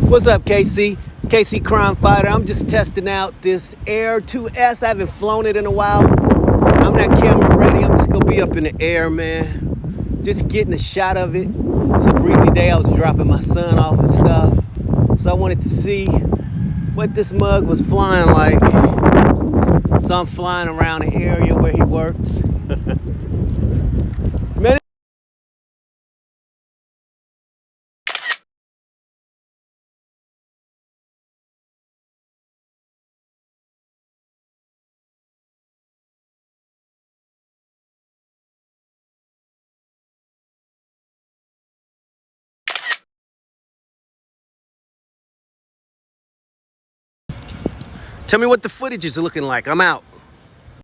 What's up, KC? KC Crime Fighter. I'm just testing out this Air 2S. I haven't flown it in a while. I'm not camera ready. I'm just gonna be up in the air, man. Just getting a shot of it. It's a breezy day. I was dropping my son off and stuff. So I wanted to see what this mug was flying like. So I'm flying around the area where he works. Man, tell me what the footage is looking like. I'm out.